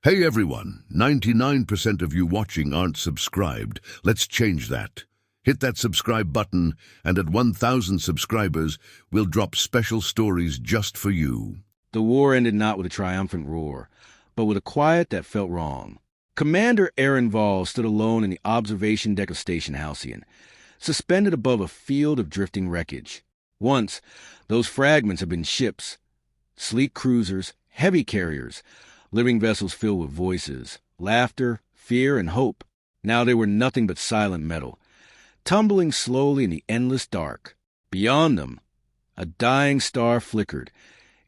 Hey everyone, 99% of you watching aren't subscribed. Let's change that. Hit that subscribe button, and at 1,000 subscribers, we'll drop special stories just for you. The war ended not with a triumphant roar, but with a quiet that felt wrong. Commander Aaron Vall stood alone in the observation deck of Station Halcyon, suspended above a field of drifting wreckage. Once, those fragments had been ships, sleek cruisers, heavy carriers, living vessels filled with voices, laughter, fear, and hope. Now they were nothing but silent metal, tumbling slowly in the endless dark. Beyond them, a dying star flickered,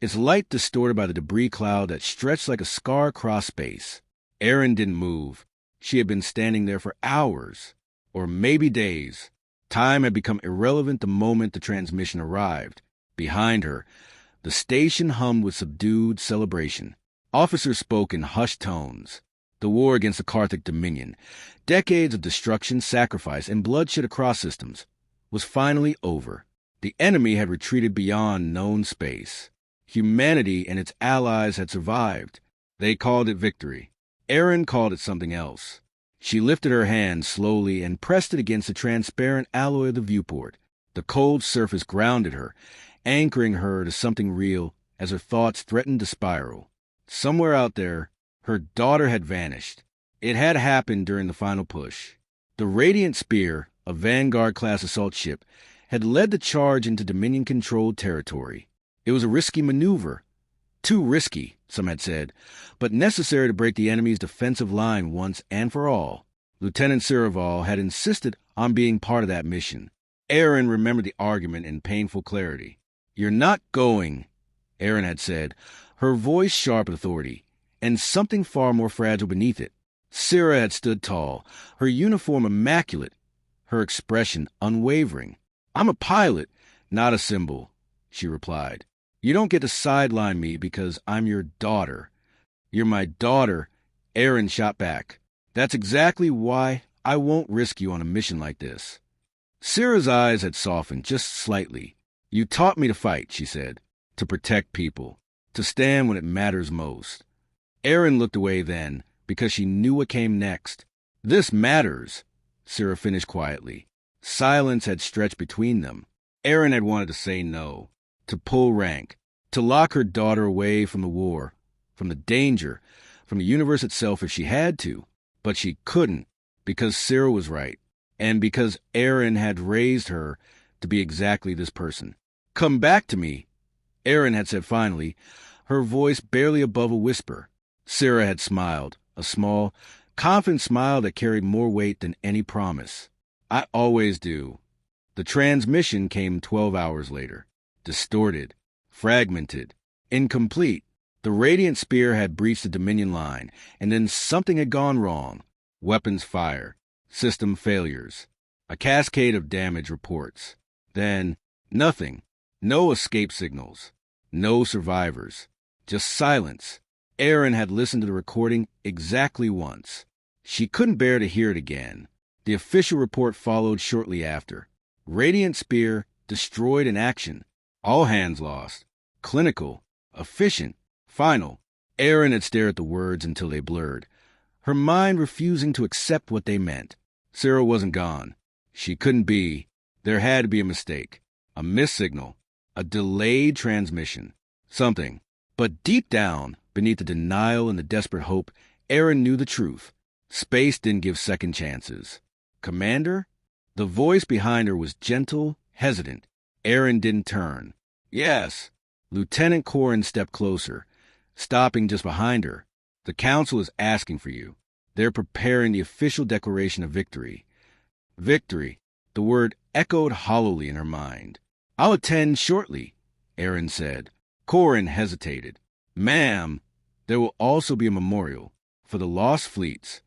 its light distorted by the debris cloud that stretched like a scar across space. Erin didn't move. She had been standing there for hours, or maybe days. Time had become irrelevant the moment the transmission arrived. Behind her, the station hummed with subdued celebration. Officers spoke in hushed tones. The war against the Carthic Dominion, decades of destruction, sacrifice, and bloodshed across systems, was finally over. The enemy had retreated beyond known space. Humanity and its allies had survived. They called it victory. Erin called it something else. She lifted her hand slowly and pressed it against the transparent alloy of the viewport. The cold surface grounded her, anchoring her to something real as her thoughts threatened to spiral. Somewhere out there, her daughter had vanished. It had happened during the final push. The Radiant Spear, a Vanguard-class assault ship, had led the charge into Dominion-controlled territory. It was a risky maneuver. Too risky, some had said, but necessary to break the enemy's defensive line once and for all. Lieutenant Siraval had insisted on being part of that mission. Erin remembered the argument in painful clarity. "You're not going," Erin had said, her voice sharp with authority, and something far more fragile beneath it. Sira had stood tall, her uniform immaculate, her expression unwavering. "I'm a pilot, not a symbol," she replied. "You don't get to sideline me because I'm your daughter." "You're my daughter," Erin shot back. "That's exactly why I won't risk you on a mission like this." Sira's eyes had softened just slightly. "You taught me to fight," she said, "to protect people, to stand when it matters most." Erin looked away then, because she knew what came next. "This matters," Sira finished quietly. Silence had stretched between them. Erin had wanted to say no, to pull rank, to lock her daughter away from the war, from the danger, from the universe itself if she had to. But she couldn't, because Sira was right, and because Erin had raised her to be exactly this person. "Come back to me," Erin had said finally, her voice barely above a whisper. Sira had smiled, a small, confident smile that carried more weight than any promise. "I always do." The transmission came 12 hours later, distorted, fragmented, incomplete. The Radiant Spear had breached the Dominion line, and then something had gone wrong. Weapons fire, system failures, a cascade of damage reports. Then, nothing. No escape signals. No survivors. Just silence. Erin had listened to the recording exactly once. She couldn't bear to hear it again. The official report followed shortly after. Radiant Spear destroyed in action. All hands lost. Clinical. Efficient. Final. Erin had stared at the words until they blurred, her mind refusing to accept what they meant. Sira wasn't gone. She couldn't be. There had to be a mistake. A missed signal. A delayed transmission. Something. But deep down, beneath the denial and the desperate hope, Erin knew the truth. Space didn't give second chances. "Commander?" The voice behind her was gentle, hesitant. Erin didn't turn. "Yes." Lieutenant Corrin stepped closer, stopping just behind her. "The Council is asking for you. They're preparing the official declaration of victory." Victory. The word echoed hollowly in her mind. "I'll attend shortly," Erin said. Corrin hesitated. "Ma'am, there will also be a memorial for the lost fleets."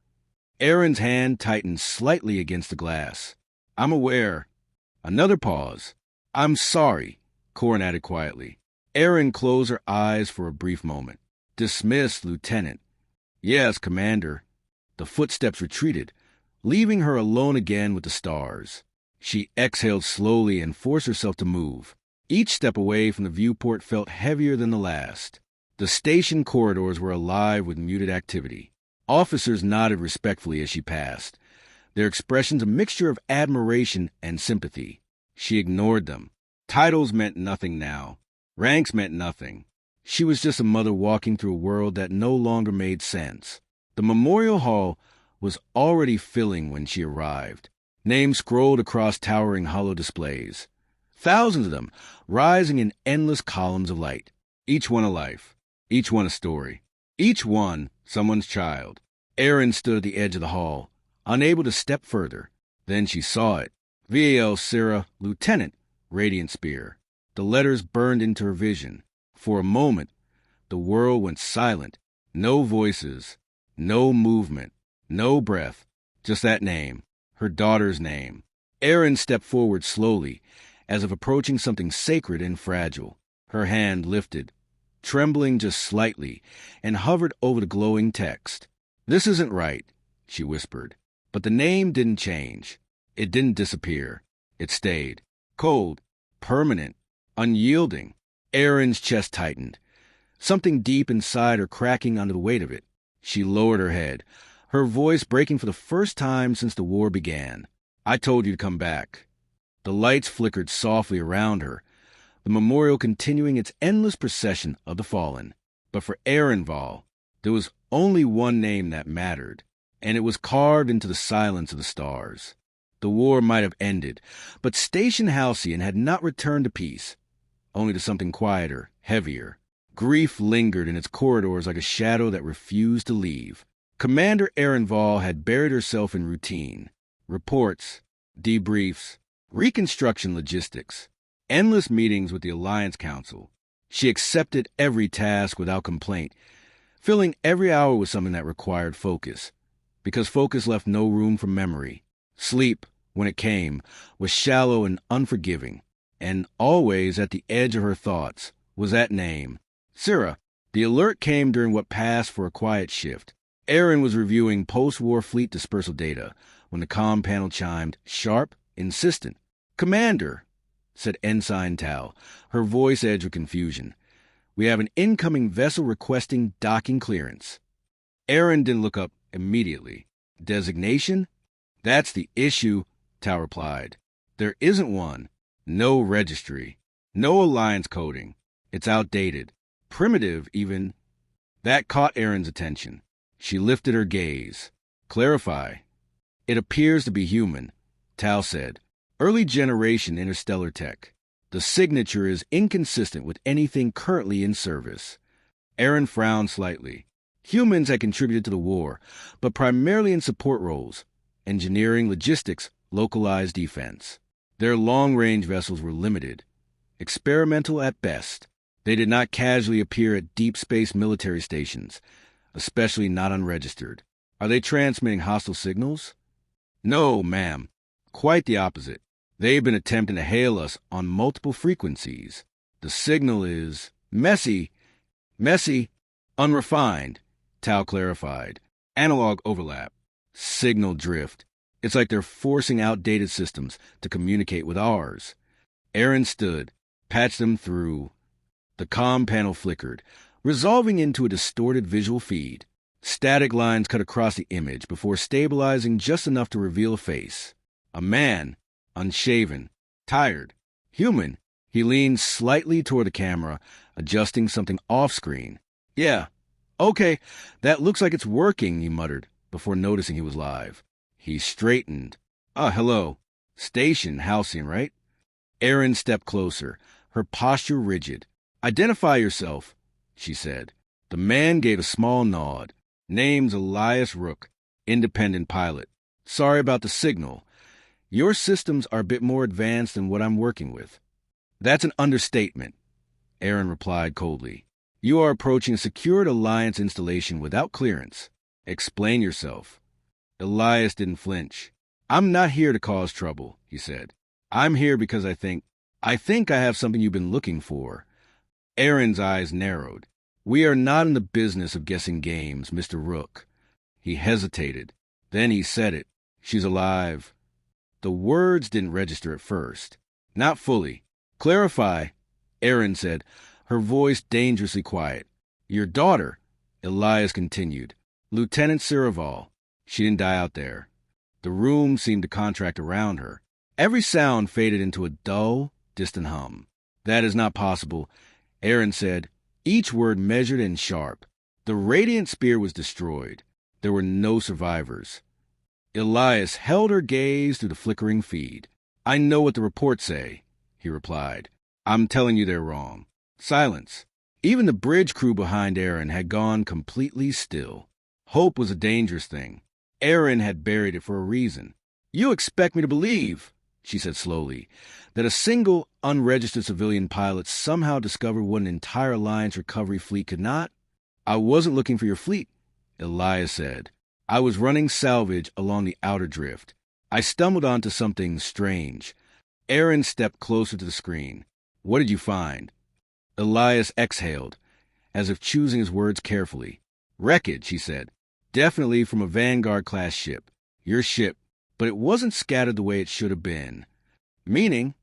Erin's hand tightened slightly against the glass. "I'm aware." Another pause. "I'm sorry," Corrin added quietly. Erin closed her eyes for a brief moment. "Dismissed, Lieutenant." "Yes, Commander." The footsteps retreated, leaving her alone again with the stars. She exhaled slowly and forced herself to move. Each step away from the viewport felt heavier than the last. The station corridors were alive with muted activity. Officers nodded respectfully as she passed, their expressions a mixture of admiration and sympathy. She ignored them. Titles meant nothing now. Ranks meant nothing. She was just a mother walking through a world that no longer made sense. The memorial hall was already filling when she arrived. Names scrolled across towering hollow displays. Thousands of them, rising in endless columns of light. Each one a life. Each one a story. Each one someone's child. Erin stood at the edge of the hall, unable to step further. Then she saw it. VAL Syrah, Lieutenant, Radiant Spear. The letters burned into her vision. For a moment, the world went silent. No voices, no movement, no breath. Just that name, her daughter's name. Erin stepped forward slowly, as if approaching something sacred and fragile. Her hand lifted, trembling just slightly, and hovered over the glowing text. "This isn't right," she whispered. But the name didn't change. It didn't disappear. It stayed. Cold, permanent, unyielding. Erin's chest tightened, something deep inside her cracking under the weight of it. She lowered her head, her voice breaking for the first time since the war began. "I told you to come back." The lights flickered softly around her, the memorial continuing its endless procession of the fallen. But for Erenval, there was only one name that mattered, and it was carved into the silence of the stars. The war might have ended, but Station Halcyon had not returned to peace, only to something quieter, heavier. Grief lingered in its corridors like a shadow that refused to leave. Commander Erenval had buried herself in routine. Reports, debriefs, reconstruction logistics, endless meetings with the Alliance Council. She accepted every task without complaint, filling every hour with something that required focus, because focus left no room for memory. Sleep, when it came, was shallow and unforgiving, and always at the edge of her thoughts was that name, Syrah. The alert came during what passed for a quiet shift. Erin was reviewing post-war fleet dispersal data when the comm panel chimed, sharp, insistent. "Commander," said Ensign Tal, her voice edged with confusion. "We have an incoming vessel requesting docking clearance." Erin didn't look up immediately. "Designation?" "That's the issue," Tal replied. "There isn't one. No registry. No Alliance coding. It's outdated. Primitive, even." That caught Erin's attention. She lifted her gaze. "Clarify." "It appears to be human," Tal said. "Early generation interstellar tech. The signature is inconsistent with anything currently in service." Erin frowned slightly. Humans had contributed to the war, but primarily in support roles: engineering, logistics, localized defense. Their long-range vessels were limited, experimental at best. They did not casually appear at deep space military stations, especially not unregistered. "Are they transmitting hostile signals?" "No, ma'am. Quite the opposite. They've been attempting to hail us on multiple frequencies. The signal is messy, unrefined," Tal clarified. "Analog overlap. Signal drift. It's like they're forcing outdated systems to communicate with ours." Erin stood, patched them through. The comm panel flickered, resolving into a distorted visual feed. Static lines cut across the image before stabilizing just enough to reveal a face. A man, unshaven, tired, human. He leaned slightly toward the camera, adjusting something off-screen. "Yeah, okay, that looks like it's working," he muttered, before noticing he was live. He straightened. Hello. Station Halcyon, right?" Erin stepped closer, her posture rigid. "Identify yourself," she said. The man gave a small nod. "Name's Elias Rook, independent pilot. Sorry about the signal. Your systems are a bit more advanced than what I'm working with." "That's an understatement," Erin replied coldly. "You are approaching a secured Alliance installation without clearance. Explain yourself." Elias didn't flinch. "I'm not here to cause trouble," he said. "I'm here because I think I have something you've been looking for." Erin's eyes narrowed. "We are not in the business of guessing games, Mr. Rook." He hesitated. Then he said it. "She's alive." The words didn't register at first. Not fully. "Clarify," Erin said, her voice dangerously quiet. Your daughter, Elias continued. Lieutenant Siraval. She didn't die out there. The room seemed to contract around her. Every sound faded into a dull, distant hum. That is not possible, Aaron said, each word measured and sharp. The radiant spear was destroyed. There were no survivors. Elias held her gaze through the flickering feed. I know what the reports say, he replied. I'm telling you they're wrong. Silence. Even the bridge crew behind Aaron had gone completely still. Hope was a dangerous thing. Aaron had buried it for a reason. You expect me to believe, she said slowly, that a single unregistered civilian pilot somehow discovered what an entire Alliance recovery fleet could not? I wasn't looking for your fleet, Elias said. I was running salvage along the outer drift. I stumbled onto something strange. Aaron stepped closer to the screen. What did you find? Elias exhaled, as if choosing his words carefully. Wreckage, he said. Definitely from a Vanguard-class ship. Your ship. But it wasn't scattered the way it should have been. Meaning,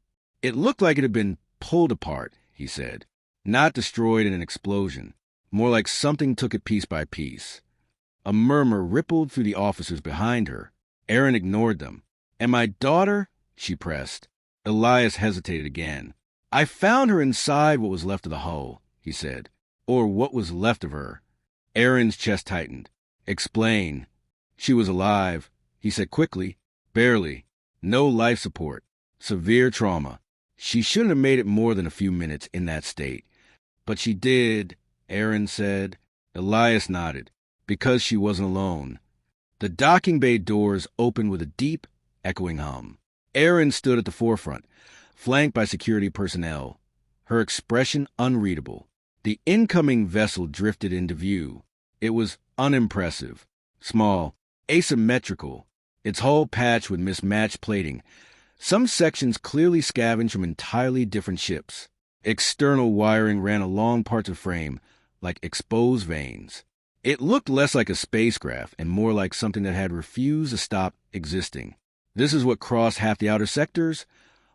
it looked like it had been pulled apart, he said. Not destroyed in an explosion. More like something took it piece by piece. A murmur rippled through the officers behind her. Aaron ignored them. And my daughter? She pressed. Elias hesitated again. I found her inside what was left of the hull, he said. Or what was left of her. Aaron's chest tightened. Explain. She was alive, he said quickly. Barely. No life support. Severe trauma. She shouldn't have made it more than a few minutes in that state. But she did, Aaron said. Elias nodded. Because she wasn't alone. The docking bay doors opened with a deep, echoing hum. Aaron stood at the forefront, flanked by security personnel, her expression unreadable. The incoming vessel drifted into view. It was unimpressive, small, asymmetrical, its hull patched with mismatched plating. Some sections clearly scavenged from entirely different ships. External wiring ran along parts of frame, like exposed veins. It looked less like a spacecraft and more like something that had refused to stop existing. This is what crossed half the outer sectors,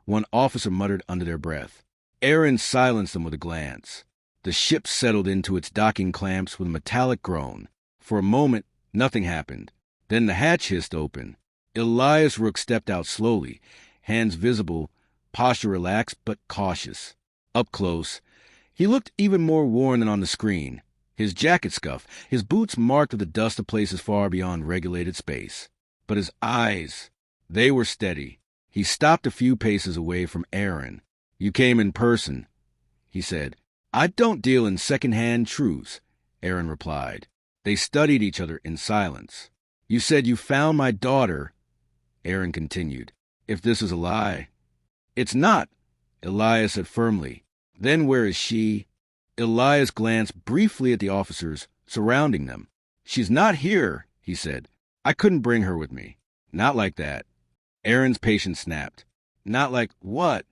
one officer muttered under their breath. Aaron silenced them with a glance. The ship settled into its docking clamps with a metallic groan. For a moment, nothing happened. Then the hatch hissed open. Elias Rook stepped out slowly, hands visible, posture relaxed but cautious. Up close, he looked even more worn than on the screen. His jacket scuffed, his boots marked with the dust of places far beyond regulated space. But his eyes, they were steady. He stopped a few paces away from Aaron. You came in person, he said. I don't deal in second-hand truths, Aaron replied. They studied each other in silence. You said you found my daughter, Aaron continued. If this is a lie. It's not, Elias said firmly. Then where is she? Elias glanced briefly at the officers surrounding them. She's not here, he said. I couldn't bring her with me. Not like that. Aaron's patience snapped. Not like what?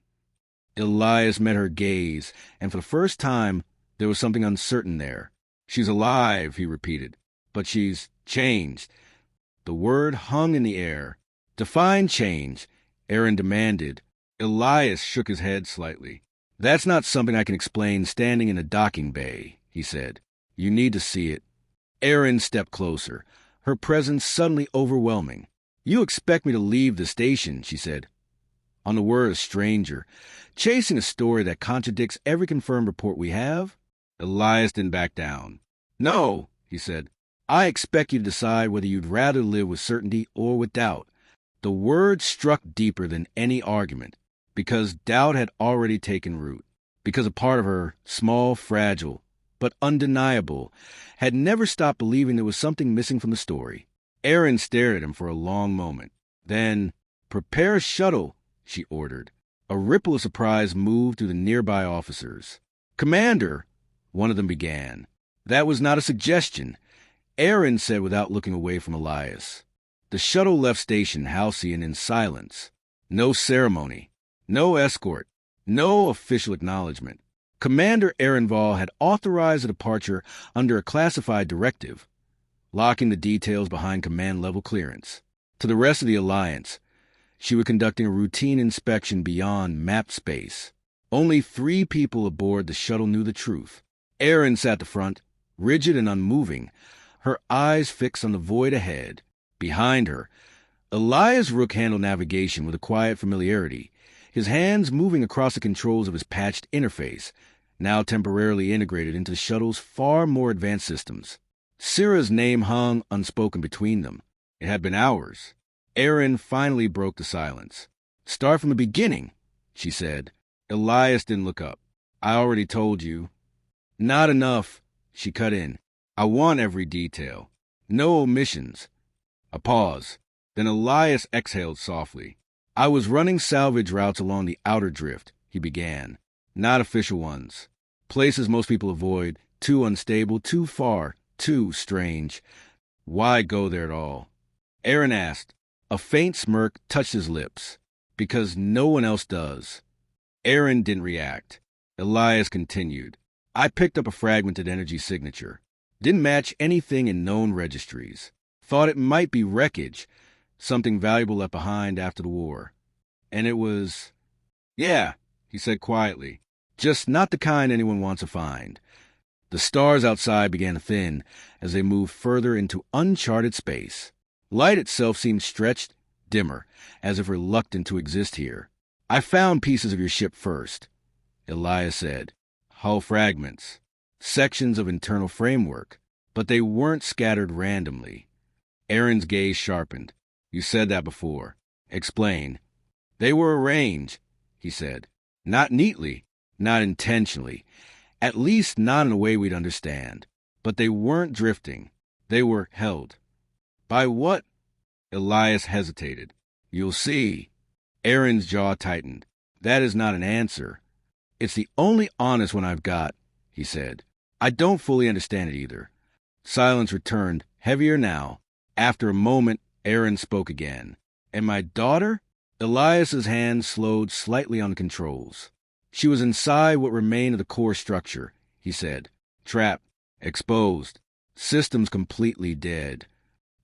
Elias met her gaze, and for the first time, there was something uncertain there. She's alive, he repeated, but she's changed. The word hung in the air. Define change, Aaron demanded. Elias shook his head slightly. That's not something I can explain standing in a docking bay, he said. You need to see it. Aaron stepped closer, her presence suddenly overwhelming. You expect me to leave the station, she said. On the word stranger, chasing a story that contradicts every confirmed report we have? Elias didn't back down. No, he said. I expect you to decide whether you'd rather live with certainty or with doubt. The word struck deeper than any argument, because doubt had already taken root, because a part of her, small, fragile, but undeniable, had never stopped believing there was something missing from the story. Aaron stared at him for a long moment. Then, prepare a shuttle, she ordered. A ripple of surprise moved through the nearby officers. Commander, one of them began. That was not a suggestion, Aaron said without looking away from Elias. The shuttle left station halcyon in silence. No ceremony, no escort, no official acknowledgement. Commander Ehrenval had authorized the departure under a classified directive, locking the details behind command-level clearance. To the rest of the Alliance, she was conducting a routine inspection beyond mapped space. Only 3 people aboard the shuttle knew the truth. Aaron sat at the front, rigid and unmoving, her eyes fixed on the void ahead. Behind her, Elias Rook handled navigation with a quiet familiarity, his hands moving across the controls of his patched interface, now temporarily integrated into the shuttle's far more advanced systems. Syrah's name hung unspoken between them. It had been hours. Erin finally broke the silence. "Start from the beginning," she said. Elias didn't look up. "I already told you." "Not enough," she cut in. "I want every detail. No omissions." A pause. Then Elias exhaled softly. "I was running salvage routes along the outer drift," he began. "Not official ones. Places most people avoid, too unstable, too far, too strange. Why go there at all?" Erin asked. A faint smirk touched his lips. "Because no one else does." Erin didn't react. Elias continued. "I picked up a fragmented energy signature. Didn't match anything in known registries. Thought it might be wreckage, something valuable left behind after the war. And it was... Yeah," he said quietly. "Just not the kind anyone wants to find." The stars outside began to thin as they moved further into uncharted space. Light itself seemed stretched, dimmer, as if reluctant to exist here. "I found pieces of your ship first," Elias said. "Hull fragments, sections of internal framework, but they weren't scattered randomly." Erin's gaze sharpened. "You said that before. Explain." "They were arranged," he said. "Not neatly, not intentionally, at least not in a way we'd understand. But they weren't drifting. They were held." "By what?" Elias hesitated. "You'll see." Erin's jaw tightened. "That is not an answer. It's the only honest one I've got," he said. "I don't fully understand it either." Silence returned, heavier now. After a moment, Erin spoke again. "And my daughter?" Elias's hand slowed slightly on the controls. "She was inside what remained of the core structure," he said. "Trapped, exposed, systems completely dead.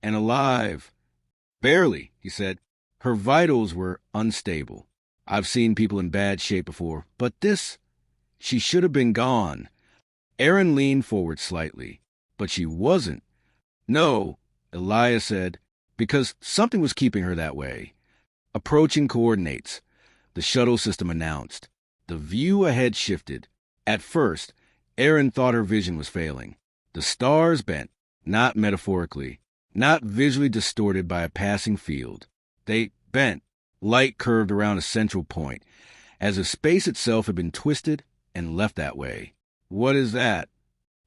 And alive." "Barely," he said. "Her vitals were unstable. I've seen people in bad shape before, but this... She should have been gone." Erin leaned forward slightly. "But she wasn't." "No," Elias said, "because something was keeping her that way." "Approaching coordinates," the shuttle system announced. The view ahead shifted. At first, Erin thought her vision was failing. The stars bent, not metaphorically, not visually distorted by a passing field. They bent, light curved around a central point, as if space itself had been twisted and left that way. "What is that?"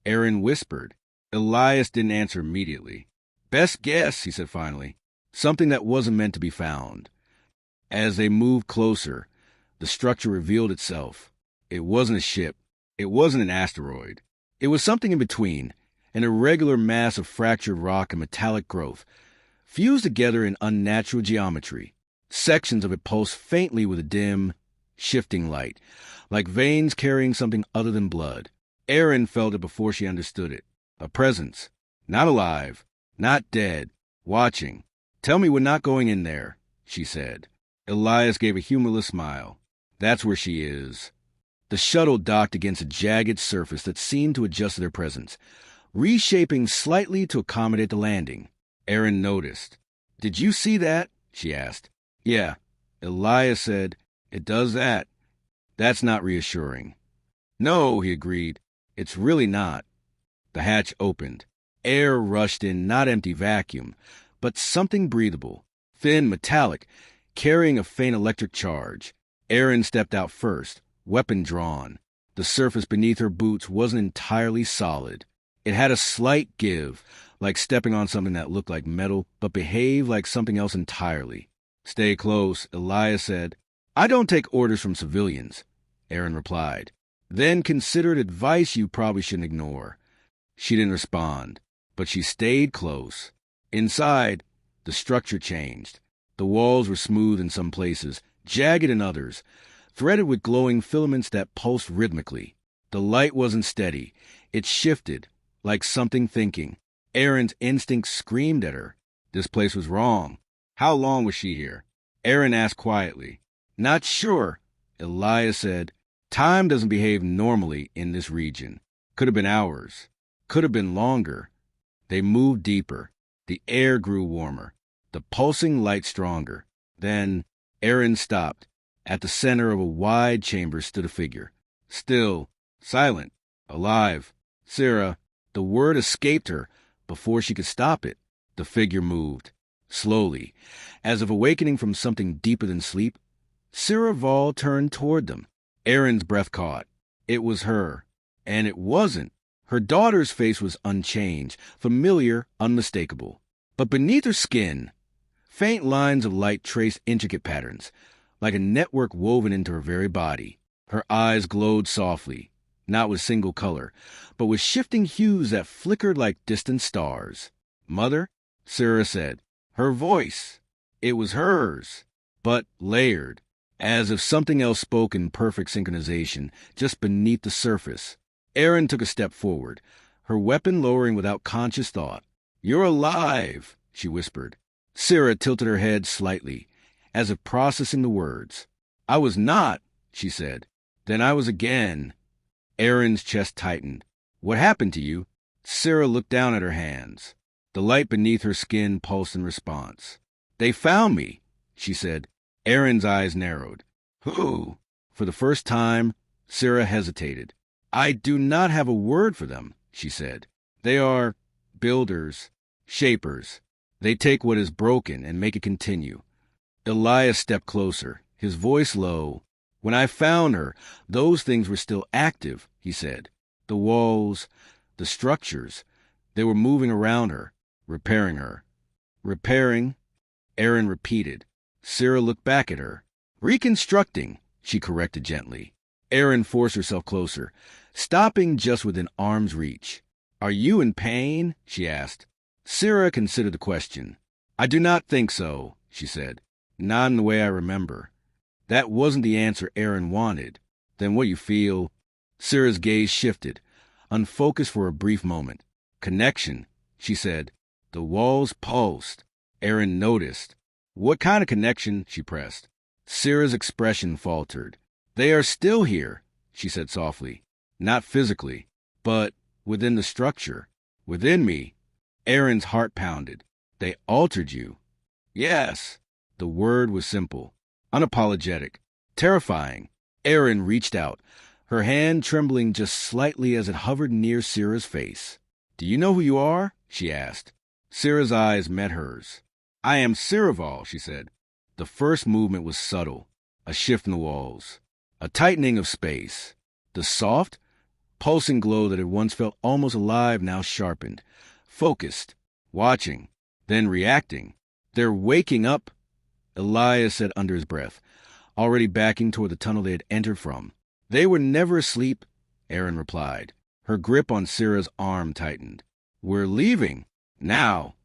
Erin whispered. Elias didn't answer immediately. "Best guess," he said finally. "Something that wasn't meant to be found." As they moved closer, the structure revealed itself. It wasn't a ship. It wasn't an asteroid. It was something in between, an irregular mass of fractured rock and metallic growth, fused together in unnatural geometry. Sections of it pulsed faintly with a dim, shifting light, like veins carrying something other than blood. Erin felt it before she understood it. A presence. Not alive. Not dead. Watching. "Tell me we're not going in there," she said. Elias gave a humorless smile. "That's where she is." The shuttle docked against a jagged surface that seemed to adjust to their presence, reshaping slightly to accommodate the landing. Erin noticed. "Did you see that?" she asked. "Yeah," Elias said. "It does that." "That's not reassuring." "No," he agreed. "It's really not." The hatch opened. Air rushed in, not empty vacuum, but something breathable, thin, metallic, carrying a faint electric charge. Erin stepped out first, weapon drawn. The surface beneath her boots wasn't entirely solid. It had a slight give, like stepping on something that looked like metal, but behaved like something else entirely. "Stay close," Elias said. "I don't take orders from civilians," Erin replied. "Then considered advice you probably shouldn't ignore." She didn't respond, but she stayed close. Inside, the structure changed. The walls were smooth in some places, jagged in others, threaded with glowing filaments that pulsed rhythmically. The light wasn't steady. It shifted, like something thinking. Erin's instinct screamed at her. This place was wrong. How long was she here? Erin asked quietly. "Not sure," Elias said. "Time doesn't behave normally in this region. Could have been hours. Could have been longer. They moved deeper. The air grew warmer. The pulsing light stronger. Then Aaron stopped. At the center of a wide chamber stood a figure. Still, silent, alive. Sarah, the word escaped her before she could stop it. The figure moved. Slowly, as if awakening from something deeper than sleep, Sarah Vall turned toward them. Aaron's breath caught. It was her. And it wasn't. Her daughter's face was unchanged, familiar, unmistakable. But beneath her skin, faint lines of light traced intricate patterns, like a network woven into her very body. Her eyes glowed softly, not with single color, but with shifting hues that flickered like distant stars. "Mother?" Sarah said. Her voice. It was hers, but layered, as if something else spoke in perfect synchronization just beneath the surface. Aaron took a step forward, her weapon lowering without conscious thought. "You're alive," she whispered. Sarah tilted her head slightly, as if processing the words. "I was not," she said. "Then I was again." Aaron's chest tightened. "What happened to you?" Sarah looked down at her hands. The light beneath her skin pulsed in response. "They found me," she said. Aaron's eyes narrowed. "Who?" For the first time, Sarah hesitated. "I do not have a word for them," she said. "They are builders, shapers. They take what is broken and make it continue." Elias stepped closer, his voice low. "When I found her, those things were still active," he said. "The walls, the structures, they were moving around her, repairing her." "Repairing?" Aaron repeated. Sarah looked back at her. "Reconstructing," she corrected gently. Aaron forced herself closer, stopping just within arm's reach. "Are you in pain?" she asked. Sarah considered the question. "I do not think so," she said. "Not in the way I remember." That wasn't the answer Aaron wanted. "Then what you feel?" Sarah's gaze shifted, unfocused for a brief moment. "Connection," she said. The walls pulsed. Aaron noticed. "What kind of connection?" she pressed. Sarah's expression faltered. "They are still here," she said softly. "Not physically, but within the structure. Within me." Aaron's heart pounded. "They altered you." "Yes." The word was simple, unapologetic, terrifying. Aaron reached out, her hand trembling just slightly as it hovered near Sarah's face. "Do you know who you are?" she asked. Sarah's eyes met hers. "I am Sarah Vall," she said. The first movement was subtle, a shift in the walls, a tightening of space. The soft, pulsing glow that had once felt almost alive now sharpened, focused, watching, then reacting. "They're waking up," Elias said under his breath, already backing toward the tunnel they had entered from. "They were never asleep," Aaron replied. Her grip on Sarah's arm tightened. "We're leaving. Now."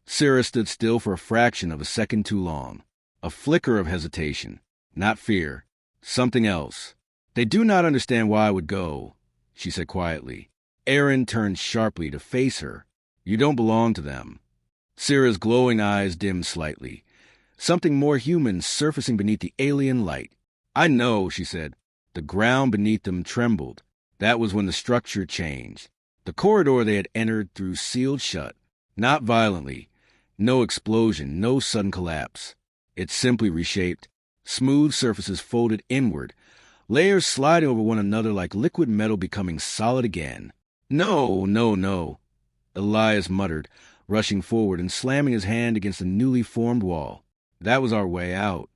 Sarah stood still for a fraction of a second too long. A flicker of hesitation. Not fear. Something else. "They do not understand why I would go," she said quietly. Aaron turned sharply to face her. "You don't belong to them." Sarah's glowing eyes dimmed slightly, something more human surfacing beneath the alien light. "I know," she said. The ground beneath them trembled. That was when the structure changed. The corridor they had entered through sealed shut. Not violently. No explosion, no sudden collapse. It simply reshaped. Smooth surfaces folded inward, layers sliding over one another like liquid metal becoming solid again. "No, no, no," Elias muttered, rushing forward and slamming his hand against the newly formed wall. "That was our way out."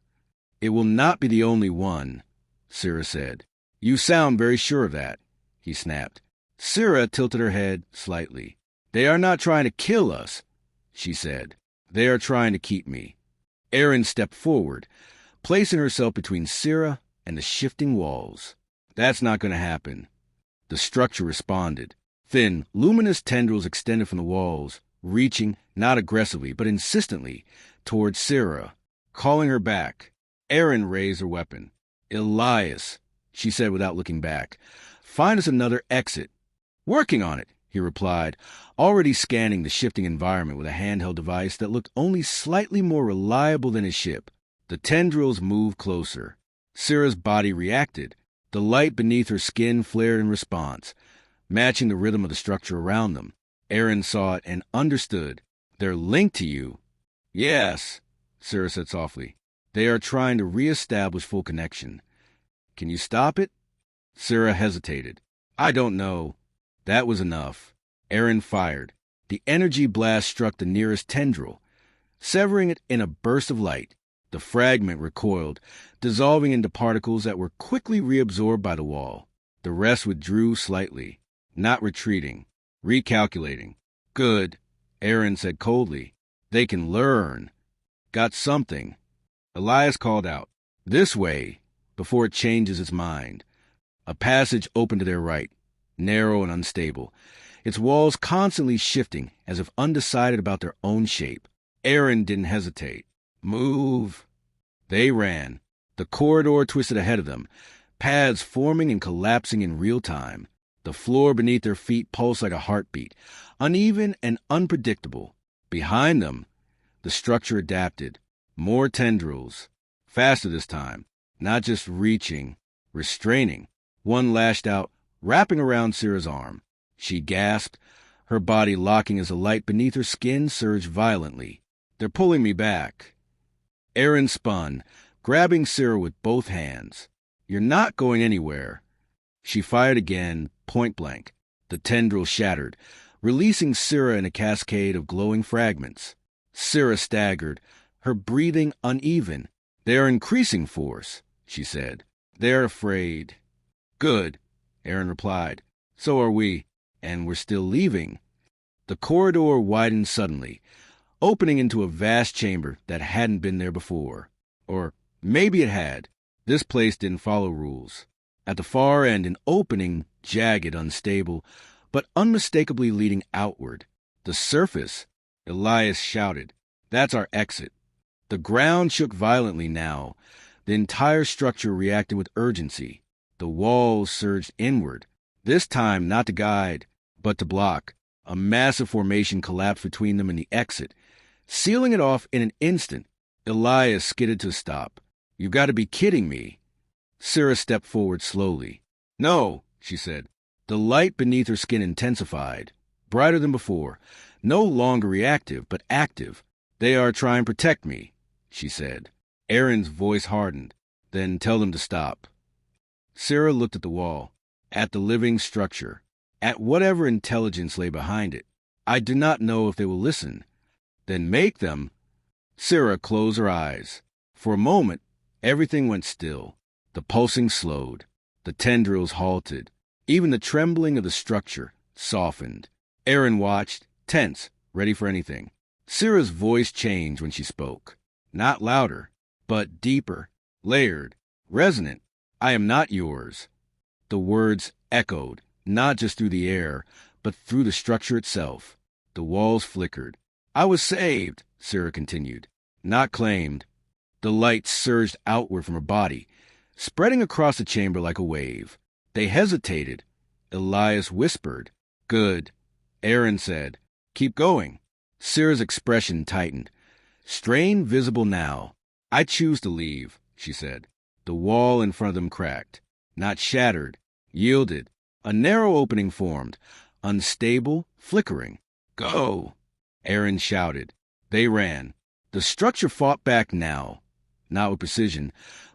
"It will not be the only one," Sarah said. "You sound very sure of that," he snapped. Sarah tilted her head slightly. "They are not trying to kill us," she said. "They are trying to keep me." Aaron stepped forward, placing herself between Sarah and the shifting walls. "That's not going to happen." The structure responded. Thin, luminous tendrils extended from the walls, reaching, not aggressively, but insistently, towards Sarah, calling her back. Aaron raised her weapon. "Elias," she said without looking back, "find us another exit." "Working on it," he replied, already scanning the shifting environment with a handheld device that looked only slightly more reliable than his ship. The tendrils moved closer. Sarah's body reacted. The light beneath her skin flared in response, matching the rhythm of the structure around them. Aaron saw it and understood. They're linked to you. Yes, Sarah said softly. They are trying to reestablish full connection. Can you stop it? Sarah hesitated. I don't know. That was enough. Aaron fired. The energy blast struck the nearest tendril, severing it in a burst of light. The fragment recoiled, dissolving into particles that were quickly reabsorbed by the wall. The rest withdrew slightly, not retreating, recalculating. Good, Aaron said coldly. They can learn. Got something. Elias called out, This way, before it changes its mind. A passage opened to their right, narrow and unstable, its walls constantly shifting as if undecided about their own shape. Aaron didn't hesitate. Move. They ran. The corridor twisted ahead of them, paths forming and collapsing in real time. The floor beneath their feet pulsed like a heartbeat, uneven and unpredictable. Behind them, the structure adapted. More tendrils. Faster this time. Not just reaching, restraining. One lashed out, wrapping around Sarah's arm. She gasped, her body locking as the light beneath her skin surged violently. They're pulling me back. Aaron spun, grabbing Sarah with both hands. You're not going anywhere. She fired again, point blank. The tendril shattered, releasing Sarah in a cascade of glowing fragments. Sarah staggered, her breathing uneven. They are increasing force, she said. They're afraid. Good, Aaron replied. So are we, and we're still leaving. The corridor widened suddenly, opening into a vast chamber that hadn't been there before. Or maybe it had. This place didn't follow rules. At the far end, an opening, jagged, unstable, but unmistakably leading outward. The surface, Elias shouted. That's our exit. The ground shook violently now. The entire structure reacted with urgency. The walls surged inward, this time not to guide, but to block. A massive formation collapsed between them and the exit, sealing it off in an instant. Elias skidded to a stop. You've got to be kidding me. Sarah stepped forward slowly. No, she said. The light beneath her skin intensified, brighter than before, no longer reactive, but active. They are trying to protect me, she said. Aaron's voice hardened. Then tell them to stop. Sarah looked at the wall, at the living structure, at whatever intelligence lay behind it. I do not know if they will listen. Then make them. Sarah closed her eyes. For a moment, everything went still. The pulsing slowed. The tendrils halted. Even the trembling of the structure softened. Aaron watched, tense, ready for anything. Sarah's voice changed when she spoke. Not louder, but deeper, layered, resonant. I am not yours. The words echoed, not just through the air, but through the structure itself. The walls flickered. I was saved, Sarah continued. Not claimed. The light surged outward from her body, spreading across the chamber like a wave. They hesitated. Elias whispered. Good. Aaron said. Keep going. Sarah's expression tightened. Strain visible now. I choose to leave, she said. The wall in front of them cracked. Not shattered. Yielded. A narrow opening formed. Unstable, flickering. Go! Aaron shouted. They ran. The structure fought back now. Not with precision,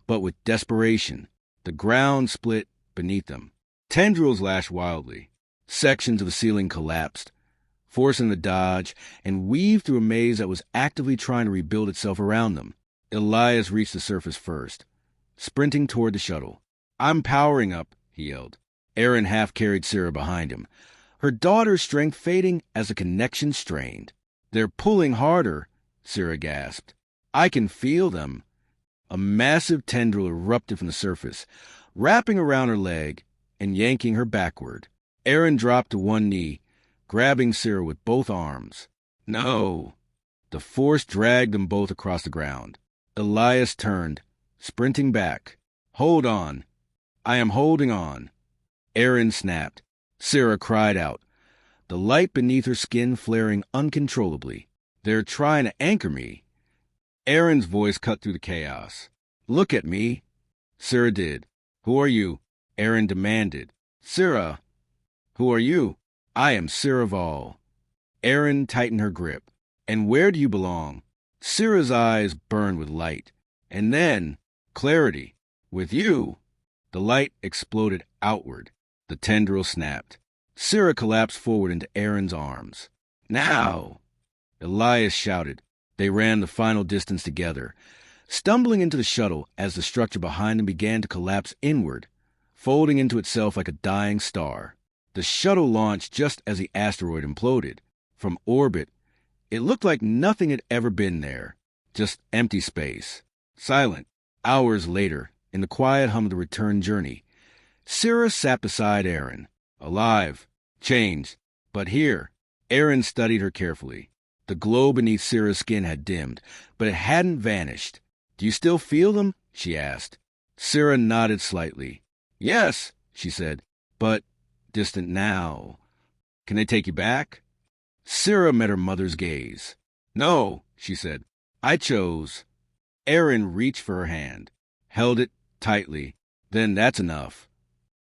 but with desperation. The ground split beneath them. Tendrils lashed wildly. Sections of the ceiling collapsed, forcing them to dodge and weave through a maze that was actively trying to rebuild itself around them. Elias reached the surface first, sprinting toward the shuttle. I'm powering up, he yelled. Aaron half-carried Sarah behind him, her daughter's strength fading as the connection strained. They're pulling harder, Sarah gasped. I can feel them. A massive tendril erupted from the surface, wrapping around her leg and yanking her backward. Aaron dropped to one knee, grabbing Sarah with both arms. No. The force dragged them both across the ground. Elias turned, sprinting back. Hold on. I am holding on. Aaron snapped. Sarah cried out, the light beneath her skin flaring uncontrollably. They're trying to anchor me. Aaron's voice cut through the chaos. Look at me. Sarah did. Who are you? Aaron demanded. Sarah. Who are you? I am Siraval. Aaron tightened her grip. And where do you belong? Sira's eyes burned with light. And then, clarity. With you. The light exploded outward. The tendril snapped. Sira collapsed forward into Aaron's arms. Now! Elias shouted. They ran the final distance together, stumbling into the shuttle as the structure behind them began to collapse inward, folding into itself like a dying star. The shuttle launched just as the asteroid imploded. From orbit, it looked like nothing had ever been there, just empty space. Silent. Hours later, in the quiet hum of the return journey, Sira sat beside Aaron, alive, changed, but here. Aaron studied her carefully. The glow beneath Sira's skin had dimmed, but it hadn't vanished. Do you still feel them? She asked. Sira nodded slightly. Yes, she said, but distant now. Can they take you back? Sira met her mother's gaze. No, she said. I chose. Aaron reached for her hand, held it tightly. Then that's enough.